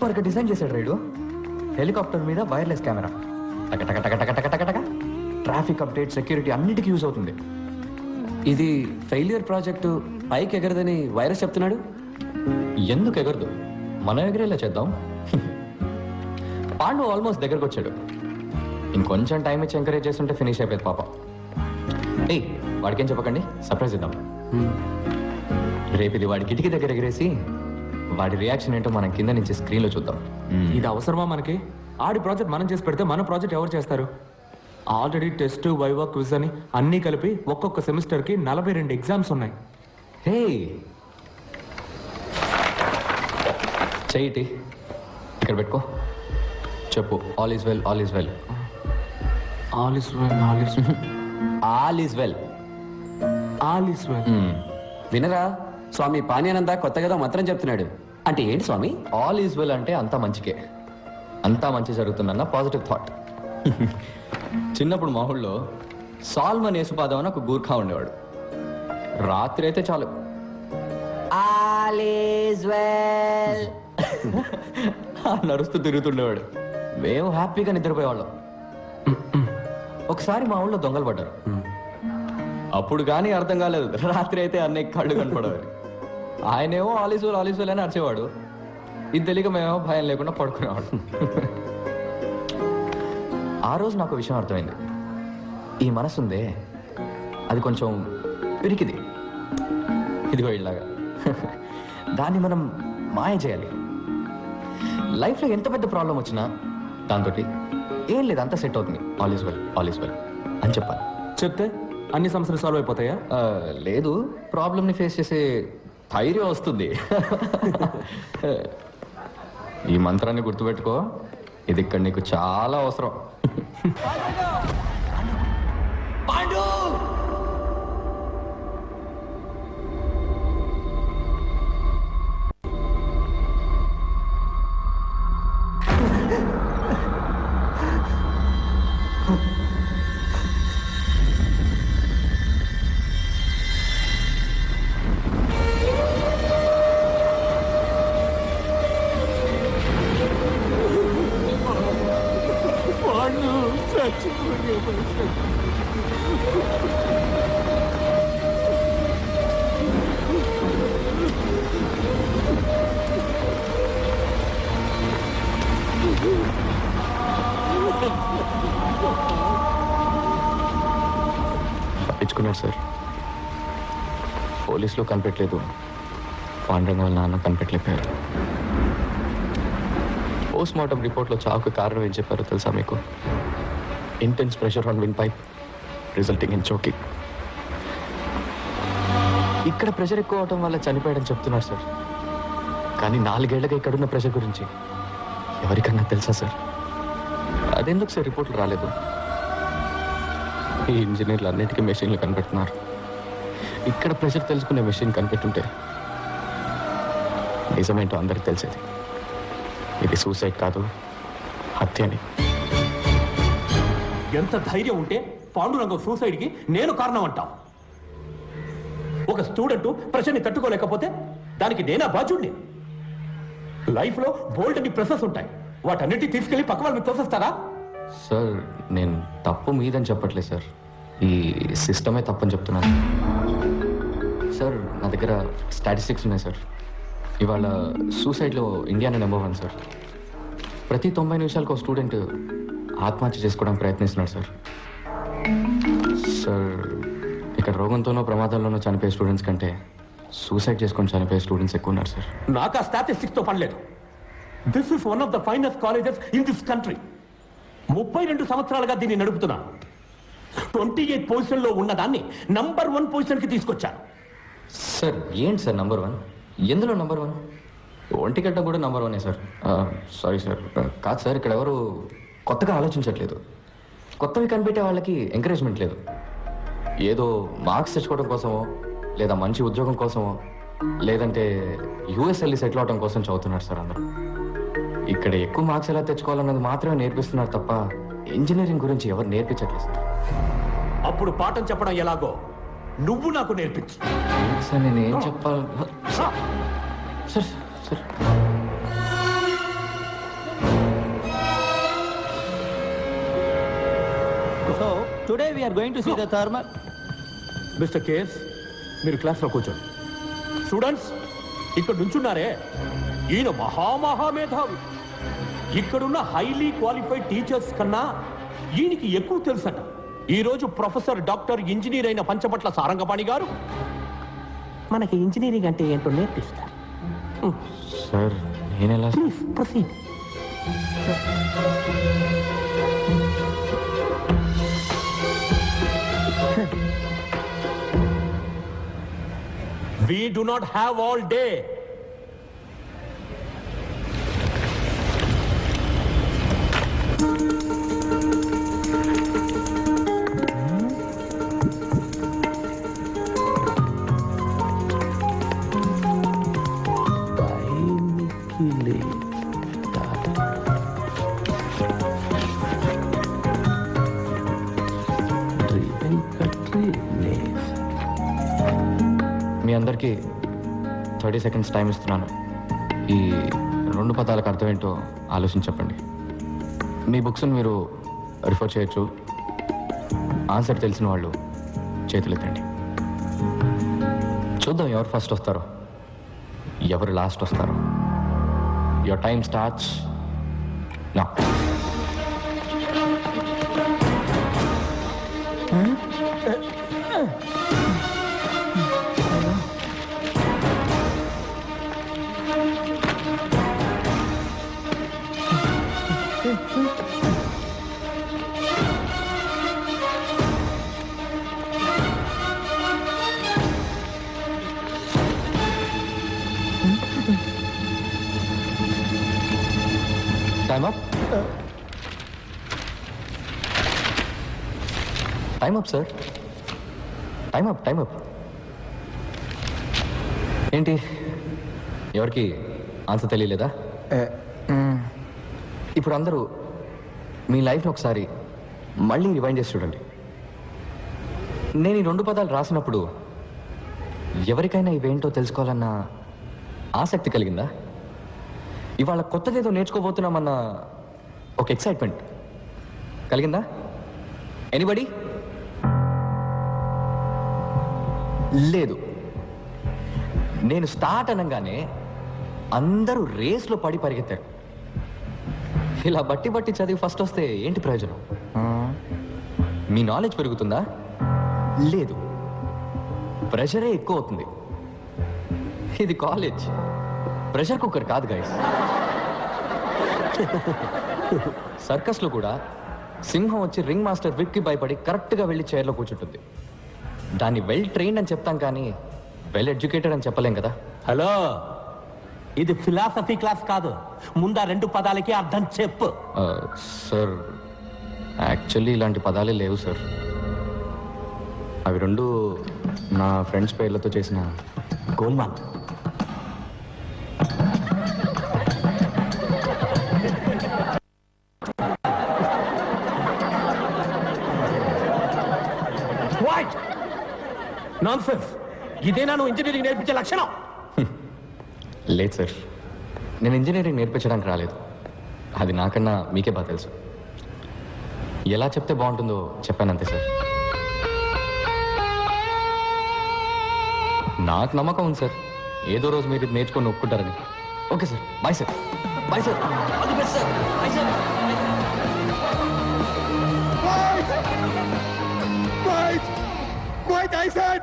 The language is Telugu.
సూపర్గా డిజైన్ చేశాడు రైడు. హెలికాప్టర్ మీద wireless camera, traffic update, security అన్నిటికీ యూజ్ అవుతుంది. ఇది ఫెయిల్యూర్ ప్రాజెక్టు, పైకి ఎగరదని వైరస్ చెప్తున్నాడు. ఎందుకు ఎగరదు? మనం ఎగరేలా చేద్దాం. పాండు ఆల్మోస్ట్ దగ్గరకు వచ్చాడు. ఇంకొంచెం టైం ఇచ్చి ఎంకరేజ్ చేస్తుంటే ఫినిష్ అయిపోయింది పాప. ఏయ్, వాడికేం చెప్పకండి, సర్ప్రైజ్ ఇద్దాం. రేపు ఇది వాడి కిటికీ దగ్గర ఎగరేసి వాడి రియాక్షన్ ఏంటో మనం కింద నుంచి స్క్రీన్లో చూద్దాం. ఇది అవసరమా మనకి? ఆడి ప్రాజెక్ట్ మనం చేసి పెడితే మన ప్రాజెక్ట్ ఎవరు చేస్తారు? ఆల్రెడీ టెస్ట్, వైవా, క్విజ్ అని అన్నీ కలిపి ఒక్కొక్క సెమిస్టర్కి 42 ఎగ్జామ్స్ ఉన్నాయి. హే, చెయ్యి ఇక్కడ పెట్టుకో, చెప్పు all is well, all is well. All is well, all is all is well, all is well. వినరా, స్వామి పానీయానంద కొత్తగా మంత్రం చెప్తున్నాడు. అంటే ఏంటి స్వామి? ఆల్ ఈజ్ వెల్ అంటే అంతా మంచికే, అంతా మంచి జరుగుతుందన్న పాజిటివ్ థాట్. చిన్నప్పుడు మా ఊళ్ళో సాల్మన్ యేసుపాదం అని ఒక గూర్ఖా ఉండేవాడు. రాత్రి అయితే చాలు ఆల్ ఈజ్ వెల్ నడుస్తూ తిరుగుతుండేవాడు. మేము హ్యాపీగా నిద్రపోయేవాళ్ళం. ఒకసారి మా ఊళ్ళో దొంగలు పడ్డారు. అప్పుడు కానీ అర్థం కాలేదు, రాత్రి అయితే అన్నయ్య కళ్ళు కనపడేవారు. ఆయనేమో ఆలీసులు ఆలీసులు అని అరిచేవాడు. ఇది తెలియక మేమేమో భయం లేకుండా పడుకునేవాడు. ఆ రోజు నాకు విషయం అర్థమైంది. ఈ మనసుందే, అది కొంచెం పిరికిది, ఇదిగో ఇలాగా. దాన్ని మనం మాయ చేయాలి. లైఫ్లో ఎంత పెద్ద ప్రాబ్లం వచ్చినా దాంతో ఏం లేదు, అంతా సెట్ అవుతుంది, all is well, all is well అని చెప్పాలి. చెప్తే అన్ని సమస్యలు సాల్వ్ అయిపోతాయా? లేదు, ప్రాబ్లమ్ని ఫేస్ చేసే ధైర్యం వస్తుంది. ఈ మంత్రాన్ని గుర్తుపెట్టుకో, ఇది ఇక్కడ నీకు చాలా అవసరం. పాండు! పట్టించుకున్నాడు సార్. పోలీసులో కనిపెట్టలేదు, పాండురంగ వాళ్ళ నాన్న కనిపెట్టలేకపోయారు. పోస్ట్ మార్టం రిపోర్ట్లో చావుకు కారణం ఏం చెప్పారో తెలుసా మీకు? Intense pressure on win pipe resulting in choking. ఇక్కడ ప్రెషర్ ఎక్కువ అవటం వల్ల చనిపోయాడని చెప్తున్నారు సార్. కానీ 4 ఏళ్లుగా ఇక్కడున్న ప్రెషర్ గురించి ఎవరికన్నా తెలుసా సార్? అదెందుకు సార్ రిపోర్ట్లు రాలేదు? ఈ ఇంజనీర్లు అన్నిటికీ మెషిన్లు కనిపెడుతున్నారు. ఇక్కడ ప్రెషర్ తెలుసుకునే మెషిన్ కనిపెట్టుంటే నిజమేంటో అందరికి తెలిసేది. ఇది సూసైడ్ కాదు, హత్యని. ఎంత ధైర్యం ఉంటే పాండురంగం సూసైడ్కి నేను కారణం అంటావు? ఒక స్టూడెంట్ ప్రెషర్ని తట్టుకోలేకపోతే దానికి నేనా బాధ్యుడిని? లైఫ్లో బోల్డ్ అని ప్రెషర్స్ ఉంటాయి, వాటన్నిటి తీసుకెళ్లి పక్క వాళ్ళని తోసేస్తారా? సార్, నేను తప్పు మీదని చెప్పట్లేదు సార్, ఈ సిస్టమే తప్పని చెప్తున్నాను. సార్, నా దగ్గర స్టాటిస్టిక్స్ ఉన్నాయి సార్. ఇవాళ సూసైడ్లో ఇండియానే నెంబర్ 1 సార్. ప్రతి 90 నిమిషాలకు ఒక స్టూడెంట్ ఆత్మహత్య చేసుకోవడానికి ప్రయత్నిస్తున్నాడు సార్. సార్, ఇక్కడ రోగంతోనో ప్రమాదాల్లోనో చనిపోయే స్టూడెంట్స్ కంటే సూసైడ్ చేసుకొని చనిపోయే స్టూడెంట్స్ ఎక్కువ ఉన్నారు సార్. నాకు ఆ స్టాటిస్టిక్స్తో పనిలేదు. This is one of the finest colleges in this country. 32 సంవత్సరాలుగా దీన్ని నడుపుతున్నాను. 28 పొజిషన్లో ఉన్న దాన్ని నంబర్ 1 పొజిషన్కి తీసుకొచ్చాను. సార్, ఏంటి సార్ నంబర్ 1? ఎందులో నంబర్ 1? ఒంటిగడ్డ కూడా నంబర్ 1 సార్. సారీ సార్, కాదు సార్, ఇక్కడ ఎవరు కొత్తగా ఆలోచించట్లేదు. కొత్తవి కనిపెట్టే వాళ్ళకి ఎంకరేజ్మెంట్ లేదు. ఏదో మార్క్స్ తెచ్చుకోవడం కోసమో, లేదా మంచి ఉద్యోగం కోసమో, లేదంటే యూఎస్ వెళ్ళి సెటిల్ అవడం కోసం చదువుతున్నారు సార్ అందరూ. ఇక్కడ ఎక్కువ మార్క్స్ ఎలా తెచ్చుకోవాలన్నది మాత్రమే నేర్పిస్తున్నారు తప్ప ఇంజనీరింగ్ గురించి ఎవరు నేర్పించట్లేదు సార్. అప్పుడు పాఠం చెప్పడం ఎలాగో నువ్వు నాకు నేర్పించు. సార్, నేను ఏం చెప్పాలి sir? Sir, today we are going to see the thermal. Mister KS మీరు క్లాస్లో కూర్చోండి. స్టూడెంట్స్ ఇక్కడ నుంచున్నారే, ఈయన మహామహామేధావి. ఇక్కడున్న హైలీ క్వాలిఫైడ్ టీచర్స్ కన్నా ఈయనకి ఎక్కువ తెలుసట. ఈరోజు ప్రొఫెసర్ డాక్టర్ ఇంజనీర్ అయిన పంచపట్ల సారంగపాణి గారు మనకి ఇంజనీరింగ్ అంటే ఏంటో నేర్పిస్తారు. సార్ నేను ఎలా please proceed. We do not have all day. మీ అందరికీ 30 seconds టైం ఇస్తున్నాను. ఈ 2 పదాలకు అర్థం ఏంటో ఆలోచించి చెప్పండి. మీ బుక్స్ని మీరు రిఫర్ చేయొచ్చు. ఆన్సర్ తెలిసిన వాళ్ళు చేతులెత్తండి. చూద్దాం ఎవరు ఫస్ట్ వస్తారో, ఎవరు లాస్ట్ వస్తారో. Your time starts now. Time up. Time up, sir. Time up, time up. ఏంటి ఎవరికి ఆన్సర్ తెలియలేదా? ఇప్పుడు అందరూ మీ లైఫ్ని ఒకసారి మళ్ళీ రివైండ్ చేసి చూడండి. నేను ఈ 2 పదాలు రాసినప్పుడు ఎవరికైనా ఇవేంటో తెలుసుకోవాలన్న ఆసక్తి కలిగిందా? ఇవాళ కొత్తదేదో నేర్చుకోబోతున్నామన్న ఒక ఎక్సైట్మెంట్ కలిగిందా? ఎనీబడి? లేదు. నేను స్టార్ట్ అనగానే అందరూ రేస్లో పడి పరిగెత్తారు. ఇలా బట్టి బట్టి చదివి ఫస్ట్ వస్తే ఏంటి ప్రయోజనం? మీ నాలెడ్జ్ పెరుగుతుందా? లేదు, ప్రెషరే ఎక్కువ అవుతుంది. ఇది కాలేజ్, ప్రెషర్ కుక్కర్ కాదు గైస్. సర్కస్లో కూడా సింహం వచ్చి రింగ్ మాస్టర్ విక్కి భయపడి కరెక్ట్గా వెళ్ళి చైర్లో కూర్చుంటుంది. దాన్ని వెల్ ట్రైన్డ్ అని చెప్తాం కానీ వెల్ ఎడ్యుకేటెడ్ అని చెప్పలేం కదా. హలో, ఇది ఫిలాసఫీ క్లాస్ కాదు. ముందా 2 పదాలకి అర్థం చెప్పు. సార్ యాక్చువల్లీ ఇలాంటి పదాలే లేవు సార్. అవి 2 నా ఫ్రెండ్స్ పేర్లతో చేసిన గోల్మాల్. What nonsense! ఇదేనా నువ్వు ఇంజనీరింగ్ నేర్పించే లక్షణం? లేదు సార్, నేను ఇంజనీరింగ్ నేర్పించడానికి రాలేదు. అది నాకన్నా మీకే బాగా తెలుసు. ఎలా చెప్తే బాగుంటుందో చెప్పాను అంతే సార్. నాకు నమ్మకం ఉంది సార్, ఏదో రోజు మీరు ఇది నేర్చుకొని ఒప్పుకుంటారని. Okay sir, bye sir. Bye sir, all the best sir. Bye sir. Wait! Wait! Wait, I said!